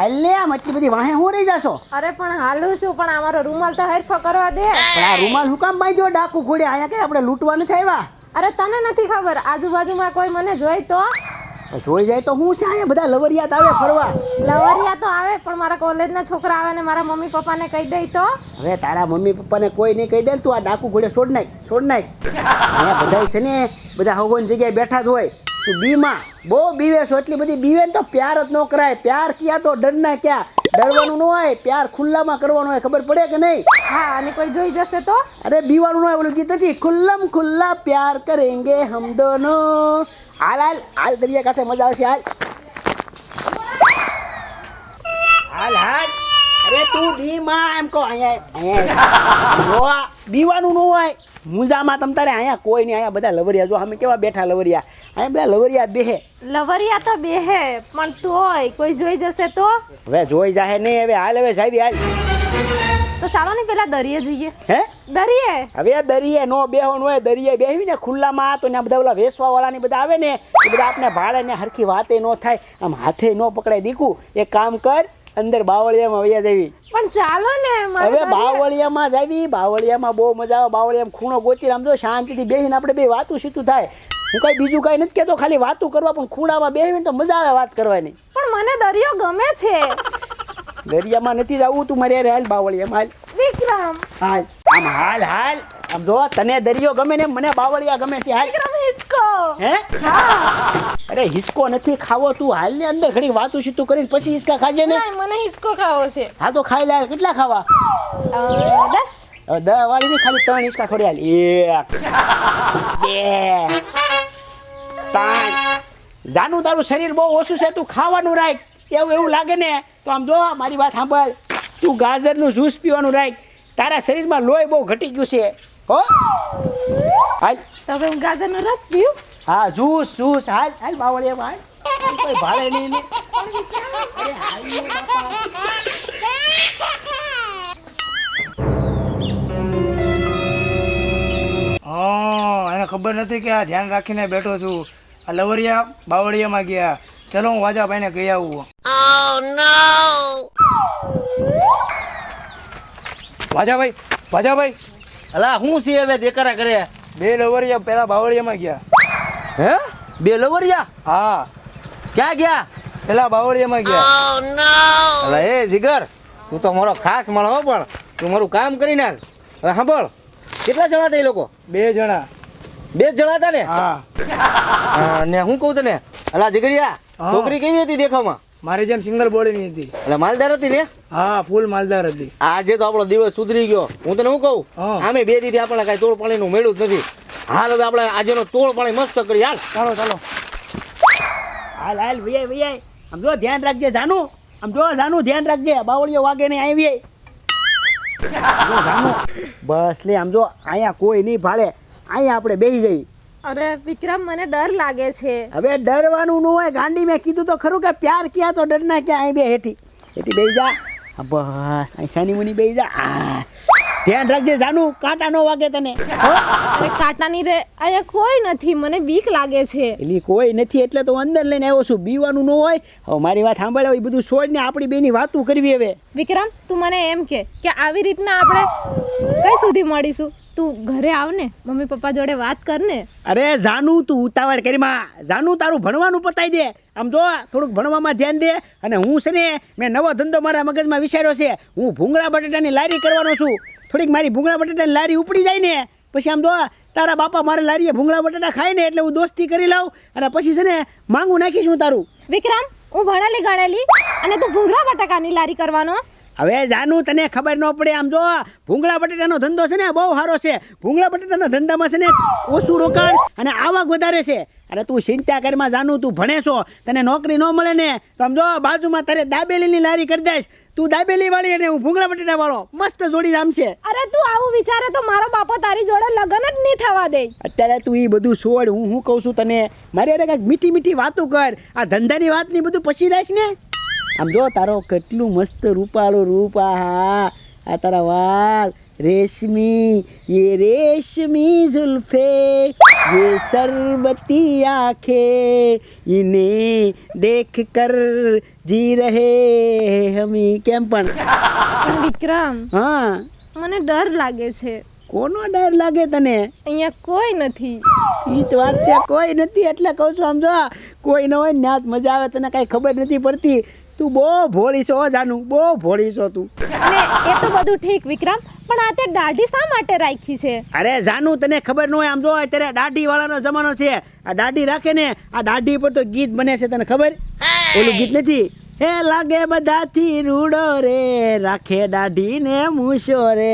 હાલ ને આમ એટલી બધી વાહે હું રહી જાશો? અરે પણ હાલું શું, પણ અમારો રૂમાલ તો હરખો કરવા દે. પણ આ રૂમાલ હું કામ બાંધ્યો ડાકુ ખોડે? આયા કે આપણે લૂંટવા નથી આવ્યા? અરે તને નથી ખબર, આજુબાજુમાં કોઈ મને જોઈ તો? જોઈ જાય તો હું છે, અહીંયા બધા લવરિયાત આવે ફરવા. લવરિયા તો આવે, પણ મારા કોલેજના છોકરા આવે ને મારા મમ્મી પપ્પાને કહી દઈ તો? હવે તારા મમ્મી પપ્પાને કોઈ નહીં કહી દે ને તું આ ડાકુ ઘોડે છોડ નાખ. અહીંયા બધા છે ને બધા હવન જગ્યાએ બેઠા જ હોય. તું બીમાં બહુ બીવે છો, એટલી બધી બીવે ને તો પ્યાર જ ન કરાય. પ્યાર ક્યાં તો ડરના ક્યાં, ડરવાનું ન હોય, પ્યાર ખુલ્લામાં કરવાનો હોય. ખબર પડે કે નહીં? હા, અને કોઈ જોઈ જશે તો? અરે બીવાનું ન હોય, ઓલું ગીત નથી, ખુલ્લમ ખુલ્લા પ્યાર કરેંગે હમ દોનો. હાલ હાલ હાલ, દરિયા કાંઠે મજા આવશે. હાલ હાલ હાલ. અરે તું બીમાં એમ કહો. અહીંયા બીવાનું ન હોય. મુજામાં તમ તારે અહીંયા કોઈ નહીં. અહીંયા બધા લવરિયા જો અમે કેવા બેઠા લવરિયા. અહીંયા બધા લવરિયા બેહે. લવરિયા તો બેહે, પણ તોય કોઈ જોઈ જશે તો? હવે જોઈ જાહે નહીં. હવે હાલ, હવે સાહેબ હાલ. તો ચાલો ને પેલા દરિયે જઈએ. હે દરિયે? હવે દરિયે નો બેહવાનું હોય. દરિયે બેહવી ને ખુલ્લામાં તો ને બધા ઓલા વેસવા વાળા ને બધા આવે ને એ બધા આપણે ભાડે ને હરખી વાતે ન થાય, આમ હાથે ન પકડાય. દીકું એક કામ કર, અંદર બાવળિયામાં વયા જવી. પણ ચાલો ને. હવે બાવળિયામાં જાવી. બાવળિયામાં બહુ મજા આવે. બાવળિયામાં ખૂણો ગોતી આમ જો શાંતિથી બેસીને આપણે બે વાતું સીતું થાય. હું કઈ બીજું કઈ નથી કહેતો, ખાલી વાતું કરવા. પણ ખૂણામાં બેસીને તો મજા આવે વાત કરવાની. પણ મને દરિયો ગમે છે. દરિયામાં નથી જવું, તું મારી હાલ બાવળિયામાં હાલ. વિક્રમ હાલ આમ હાલ હાલ. આમ જો તને દરિયો ગમે ને મને બાવળિયા ગમે છે. હાલ. વિક્રમ હિસકો. હે? હા. અરે હિસકો નથી ખાવો. તું હાલ ને અંદર ઘડી વાતું સીતું કરીને પછી હિસકા ખાજે ને. નહીં, મને હિસકો ખાવો છે. હા તો ખાઈ લે. કેટલા ખાવા? 10. 10 વાળી ની ખાલી 3 હિસકા ખોડી હાલ. 1 2 3. જાનું તારું શરીર બહુ ઓછું છે, તું ખાવાનું રાખ. એવું લાગે ને તો આમ જો મારી વાત સાંભળ, તું ગાજરનું જ્યુસ પીવાનું રાખ. તારા શરીરમાં લોહી બહુ ઘટી ગયું છે. હો હાલ. તો હવે હું ગાજરનો રસ પીઉં? હા જ્યુસ. હાલ હાલ બાવળિયામાં હાલ. કોઈ ભાડે નહીં ને. અરે હાલ ને બાપા. હા, એને ખબર નથી કે આ ધ્યાન રાખીને બેઠો છું. આ લવરિયા બાવળિયામાં ગયા. ચલો હું વાજાભાઈને કહી આવું. વાજાભાઈ અલા હું છે હવે દેકારા કરે? 2 લવરિયા પેલા બાવળિયામાં ગયા. હે 2 લવરિયા? હા, ક્યાં ગયા? પેલા બાવળિયામાં ગયા. અલા એ જીગર, તું તો મારો ખાસ માણસ હો, પણ તું મારું કામ કરી નાખ. હવે સાંભળ, કેટલા જણા હતા એ લોકો? 2 જણા. 2 જ જણા હતા ને? હા. ને હું કહું તને, અલા જીગરિયા, હા. છોકરી કેવી હતી દેખાવમાં? મારી જેમ સિંગલ બોડીની હતી. એટલે માલદાર હતી ને? હા, ફૂલ માલદાર હતી. આજે તો આપણો દિવસ સુધરી ગયો. હું તને શું કહું, હા. આમે 2 દીથી આપણને કાંઈ તોડ પાણીનું મેળું જ નથી. હાલ હવે આપણે આજેનો તોડ પાણી મસ્ત કરી. હાલ ચાલો. હાલ હાલ વૈયા. આમ જો ધ્યાન રાખજે જાનું. આમ જો જાનું ધ્યાન રાખજે. બાવળીઓ વાગે નહીં આવી. બસ લે. આમ જો અહીંયા કોઈ નહીં ભાડે. અહીંયા આપણે બેસી જઈએ. અરે વિક્રમ, મને ડર લાગે છે. હવે ડરવાનું ન હોય ગાંડી. મેં કીધું તો ખરું કે પ્યાર ક્યાં તો ડરના ક્યાં. અહીં બે હેઠી બેસી જા. બસ અહીં સાની મુની બેસી જા. ધ્યાન રાખજે જાનું, કાંટા ન વાગે તને. અરે કાંટાની રે, અહીંયા કોઈ નથી. મને બીક લાગે છે. એલી કોઈ નથી એટલે તો અંદર લઈને આવ્યો છું. બીવાનું ન હોય. હવે મારી વાત સાંભળે, એ બધું છોડને આપણી બેની વાતું કરવી. હવે વિક્રમ, તું મને એમ કે આવી રીતના આપણે કઈ સુધી મળીશું? તું ઘરે આવ ને, મમ્મી પપ્પા જોડે વાત કર ને. અરે જાનું તું ઉતાવળ કરીમાં. જાનું તારું ભણવાનું પતાવી દે. આમ જો થોડુંક ભણવામાં ધ્યાન દે. અને હું છે ને, મેં નવો ધંધો મારા મગજમાં વિચાર્યો છે. હું ભૂંગળા બટેટાની લારી કરવાનો છું. થોડીક મારી ભૂંગળા બટેટાની લારી ઉપડી જાય ને પછી આમ જો તારા બાપા મારે લારીએ ભૂંગળા બટેટા ખાય ને એટલે હું દોસ્તી કરી લઉં. અને પછી છે ને માંગુ નાખીશ હું તારું. વિક્રમ, હું ભણેલી ગણેલી અને તું ભૂંગળા બટાકાની લારી કરવાનો? હવે જાનું તને ખબર ન પડે. આમ જો ભૂંગળા બટેટાનો ધંધો છે ને બહુ સારો છે. ભૂંગળા બટેટાના ધંધામાં છે ને ઓછું રોકાણ અને આવક વધારે છે. અને તું ચિંતા કરીમાં જાનું, તું ભણે છો, તને નોકરી ન મળે ને તો આમ જો બાજુમાં તારે દાબેલીની લારી કરી દઈશ. તું દાબેલી વાળી અને હું ભૂંગળા બટેટા વાળો. મસ્ત જોડી આમ છે. અરે તું આવું વિચારે તો મારો બાપો તારી જોડે લગ્ન જ નહીં થવા દે. અત્યારે તું એ બધું છોડ. હું કહું છું તને, મારે અરે કાંઈક મીઠી મીઠી વાતો કર. આ ધંધાની વાત ની બધું પછી રાખ ને. આમ જો તારો કેટલું મસ્ત રૂપાળું રૂપ. આ તારા વાળ रेशमी ये रेशमी जुल्फे ये शरबती आंखें इन्हें देख कर जी रहे हमी કેમ પણ પણ વિક્રમ હા મને ડર લાગે છે. કોનો ડર લાગે તને અહીંયા કોઈ નથી. ઈ તો વાત છે કોઈ નથી એટલે કહું છું સમજો કોઈ ન હોય ને ત્યાં જ મજા આવે તને કાંઈ ખબર નથી પડતી તું બહુ ભોળી છો જાનું બહુ ભોળી છો તું અને એ તો બધું ઠીક વિક્રમ, પણ આ તે દાઢી શા માટે રાખી છે? અરે જાનું તને ખબર ન હોય આમ જો અત્યારે દાઢી વાળાનો જમાનો છે આ દાઢી રાખે ને આ દાઢી પર તો ગીત બને છે તને ખબર ઓલું ગીત નથી હે લાગે બધાથી રૂડો રે રાખે દાઢી ને મૂછો રે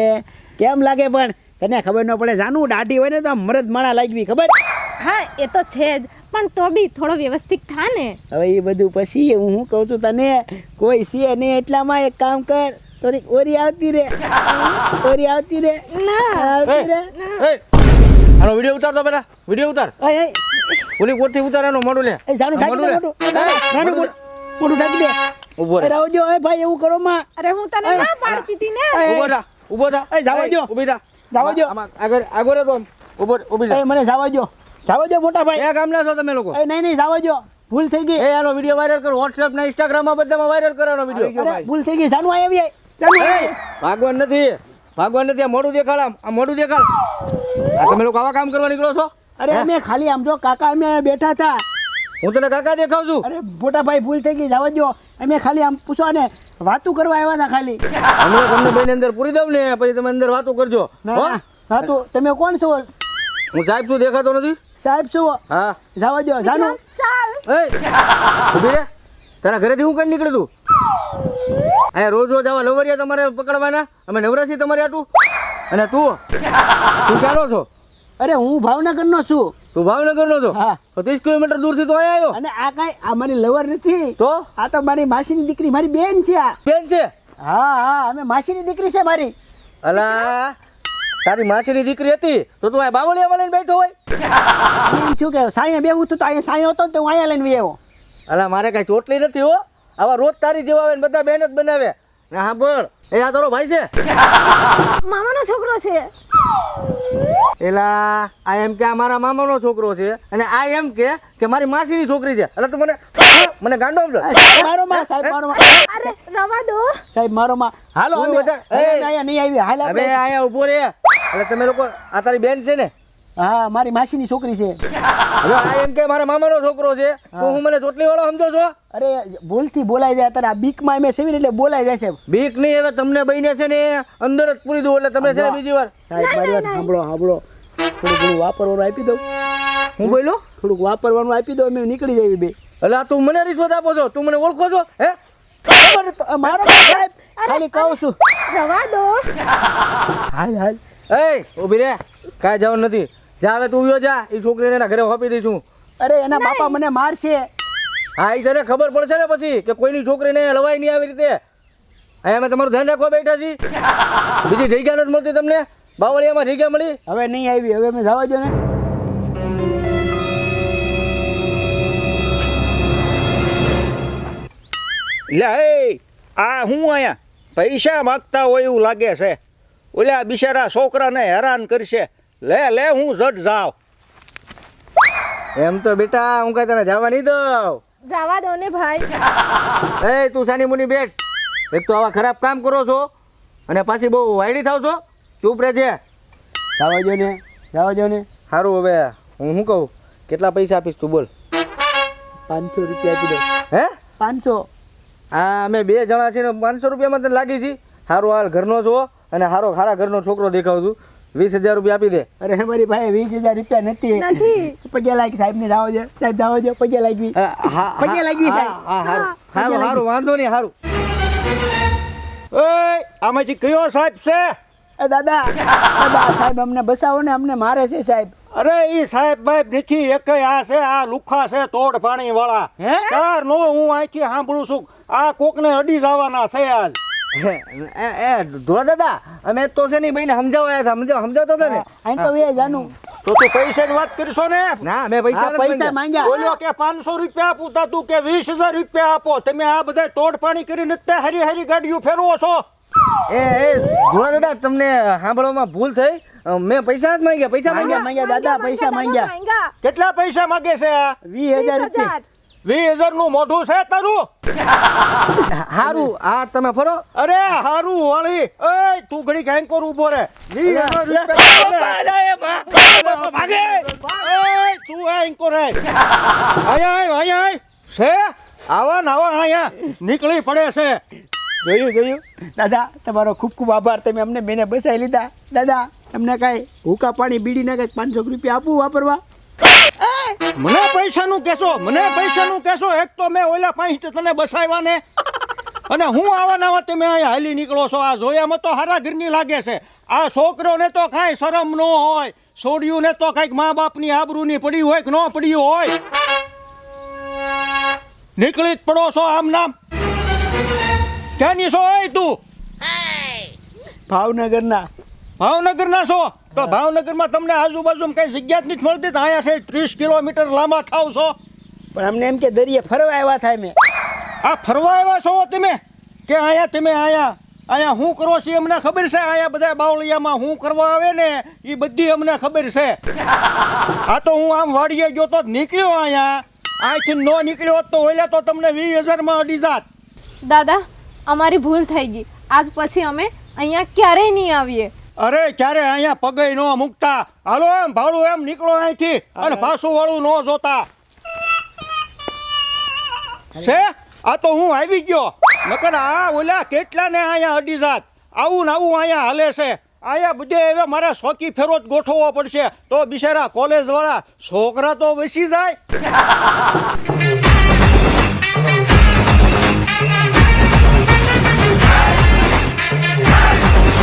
કેમ લાગે પણ તને ખબર ન પડે જાનું દાઢી હોય ને તો આમ મરદ માણા લાગવી ખબર હા એ તો છે જ, પણ તો બી થોડો વ્યવસ્થિત થા ને. હવે એ બધું પછી હું શું કહું છું તને કોઈ છે નહીં એટલામાં એક કામ કર થોડીક ઓરી આવતી રે ના આવતી રે એ આનો વિડીયો ઉતાર તો પેલા વિડીયો ઉતાર ઓય ઓલી કોરથી ઉતાર એનો મોઢું લે એ જાનું ઢાકી દે મોટું મોટું ઢાકી દે ઊભો રહે રાવજો એ ભાઈ એવું કરો માં અરે હું તને ના પાડતી હતી ને. ઊભો થા એ જાવા દ્યો. ઊભી થા જાવા દ્યો. આમાં આગળ તો ઊભી થા એ મને જાવા જો મોટા ભાઈ કયા ગામના છો તમે લોકો એ નહીં જાવા જો ભૂલ થઈ ગઈ એ આનો વિડીયો વાયરલ કરો WhatsApp ને Instagram માં બધામાં વાયરલ કરવાનો વિડીયો અરે ભૂલ થઈ ગઈ જાનું આવી જાનું ભાગવાન નથી આ મોઢું દેખાડ આ મોઢું દેખાડ આ તમે લોકો આવા કામ કરવા નીકળો છો અરે અમે ખાલી આમ જો કાકા અમે બેઠા હતા હું તને કાકા દેખાવ છું અરે મોટા ભાઈ ભૂલ થઈ ગઈ જાવા જો અમે ખાલી આમ પૂછો ને વાતું કરવા આવ્યા હતા ખાલી હમણાં તમને બેન અંદર પૂરી દઉં ને પછી તમે અંદર વાતો કરજો હો? હા તો તમે કોણ છો હું સાહેબ શું દેખાતો નથી સાહેબ છો હા જાવા જો જાનું ચાલ. એ ઊભી રે તારા ઘરેથી હું કઈ નીકળ્યું તું અહીંયા રોજ આવા લવરિયા તમારે પકડવાના અમે નવરાશી તમારે આટું અને તું ક્યાંનો છો અરે હું ભાવનગરનો છું તું ભાવનગરનો છો હા. તો 30 કિલોમીટર દૂરથી તો અહીંયા આવ્યો અને આ કાંઈ આ મારી લવર નથી તો આ તો મારી માસીની દીકરી મારી બેન છે આ બેન છે હા અમે માસીની દીકરી છે મારી અલા તારી માસીની દીકરી હતી તો તું આ બાવળિયામાં લઈને બેઠો હોય એમ થયું કે સાંયે બેવું હતું તો અહીંયા સાંયો હતો ને તો હું અહીંયા લઈને આવ્યો અલા મારે કાંઈ ચોટલી નથી હો આવા રોજ તારી જેવા આવે ને બધા બેન જ બનાવે ને હા બોલ એ આ તારો ભાઈ છે મામાનો છોકરો છે. એલા આ એમ કે આ મારા મામાનો છોકરો છે અને આ એમ કે મારી માસીની છોકરી છે એટલે તું મને ગાંડો સમજો મારો માં સાહેબ મારો માં અરે રવા દો. સાહેબ મારો માં હાલો હું અમે બધા- અહીંયા નહીં આવી હાલ હવે આપણે અહીંયા ઊભો રે એટલે તમે લોકો આ તારી બેન છે ને હા મારી માસીની છોકરી છે હવે આ એમ કે મારા મામાનો છોકરો છે તો હું મને ચોટલી વાળો સમજો છો અરે ભૂલથી બોલાઈ જાય અત્યારે આ બીકમાં મેં સેવી એટલે બોલાઈ જાય છે બીક નહીં હવે તમને બહીને છે ને અંદર જ પૂરી દઉં એટલે તમને છે ને બીજી વાર સાહેબ મારી વાત સાંભળો થોડું ઘણું વાપરવાનું આપી દઉં હું બોલ્યો થોડુંક વાપરવાનું આપી દઉં અમે નીકળી જઈએ બે એટલે આ તું મને રિશ્વત આપો છો તું મને ઓળખો છો હે મારો માં સાહેબ ખાલી કહું છું રવા દો. હાલ એ ઊભી રે કાંઈ જવાનું નથી જા હવે તું વ્યો જા એ છોકરીને એના ઘરે આપી દઈશું અરે એના બાપા મને મારશે હા એ તને ખબર પડશે ને પછી કે કોઈની છોકરીને લવાય નહીં આવી રીતે અહીંયા અમે તમારું ધ્યાન રાખવા બેઠા છીએ બીજી જગ્યા નથી મળતી તમને બાવળિયામાં જગ્યા મળી હવે નહીં આવી હવે અમે જવા દો ને લે એ આ હું અહીંયા પૈસા માગતા હોય એવું લાગે છે ઓલા બિચારા છોકરાને હેરાન કરશે લે હું જડ જાવ એમ તો બેટા હું કાંઈ તને જવા નહીં દઉં જવા દો ને ભાઈ. એ તું સાની મુની બેઠ એક તો આવા ખરાબ કામ કરો છો અને પાછી બહુ વાયડી થાવ છો ચૂપ રહેજે જવા દો ને સારું હવે હું શું કહું કેટલા પૈસા આપીશ તું બોલ 500 રૂપિયા આપી દો હે 500 હા અમે બે જણા છીએ ને 500 રૂપિયામાં તને લાગી છીએ સારું હાલ ઘરનો છો અને સારા ઘરનો છોકરો દેખાવ છું 20,000 રૂપિયા આપી દે અરે મારી ભાઈ 20,000 રૂપિયા નથી નથી. પગે લાગી સાહેબ ને જાવ છે સાહેબ જાવ છે પગે લાગી પગે લાગી સાહેબ સારું વાંધો નહીં સારું ઓય આમાંથી કયો સાહેબ છે એ દાદા સાહેબ અમને બસાવો ને અમને મારે છે સાહેબ અરે ઈ સાહેબ બાઈબ નથી એક આ છે આ લુખા છે તોડ પાણી વાળા હે? કાર નો હું અહીંથી સાંભળું છું આ કોકને અડી જવાના છે આજ ધોળા દાદા અમે તો છે નહીં ભાઈને સમજાવવા સમજાવતો હતો ને અહીં તો એ જાનું તો તું પૈસાની વાત કરશો ને ના મેં પૈસા નથી પૈસા માંગ્યા. માંગ્યા બોલ્યો કે 500 રૂપિયા આપું તા તું કે 20,000 રૂપિયા આપો તમે આ બધા તોડ પાણી કરીને તે હરી હરી ગાડીઓ ફેરવો છો એ ભોળા દાદા તમને સાંભળવામાં ભૂલ થઈ. મેં પૈસા નથી માંગ્યા. પૈસા માંગ્યા? માંગ્યા દાદા, પૈસા માંગ્યા. કેટલા પૈસા માગે છે આ? 20,000 રૂપિયા. 20,000 નું મોઢું છે તારું? હારું આ તમે ફરો. અરે હારું વાળી, એ તું ઘડી કાંઈ કર ઉભો રે. 20,000 એ તું આ ઇંકો રે. આયા છે આવા ને આવા અહીંયા નીકળી પડે છે. જોયું દાદા તમારો ખૂબ ખૂબ આભાર, તમે અમને બેને બસાવી લીધા. દાદા તમને કાંઈ ભૂકા પાણી બીડીના કંઈક 500 રૂપિયા આપું વાપરવા? મને પૈસાનું કહેશો. એક તો મેં ઓલા પાંચ તને બસાવ્યા ને, અને હું આવા નવા તમે અહીંયા હાલી નીકળો છો. આ જોયામાં તો હારા ઘરની લાગે છે. આ છોકરોને તો કાંઈ શરમ ન હોય, છોડ્યું ને તો કાંઈક મા બાપની આબરૂની પડી હોય કે ન પડ્યું હોય. નીકળી જ પડો છો આમ નામ. ક્યાંની છો એ તું? ભાવનગરના છો? તો ભાવનગરમાં તમને આજુબાજુમાં કઈ જગ્યા જ નથી મળતી. તો અહીંયા છે 30 કિલોમીટર લાંબા થાવ છો. પણ અમને એમ કે દરિયે ફરવા આવ્યા થાય. મેં આ ફરવા આવ્યા છો તમે કે અહીંયા તમે અહીંયા શું કરો છો અમને ખબર છે. અહીંયા બધા બાવળિયામાં શું કરવા આવે ને એ બધી અમને ખબર છે. આ તો હું આમ વાડીએ ગયો તો નીકળ્યો અહીંયા. અહીંથી ન નીકળ્યો હોત તો ઓલા તો તમને 20,000 અડી જાત. દાદા અમારી ભૂલ થઈ ગઈ. આજ પછી અમે અહીંયા ક્યારેય નહીં આવીએ. અરે ક્યારે અહીંયા પગે ન મૂકતા. હાલો એમ ભાડું એમ નીકળો અહીંથી, અને પાછું વાળું ન જોતા છે. આ તો હું આવી ગયો, નકર આ ઓલા કેટલા ને અહીંયા અડી જાત. આવું ને આવું અહીંયા હાલે છે. અહીંયા બધે હવે મારે શોકી ફેરો જ ગોઠવવો પડશે, તો બિચારા કોલેજ વાળા છોકરા તો બેસી જાય.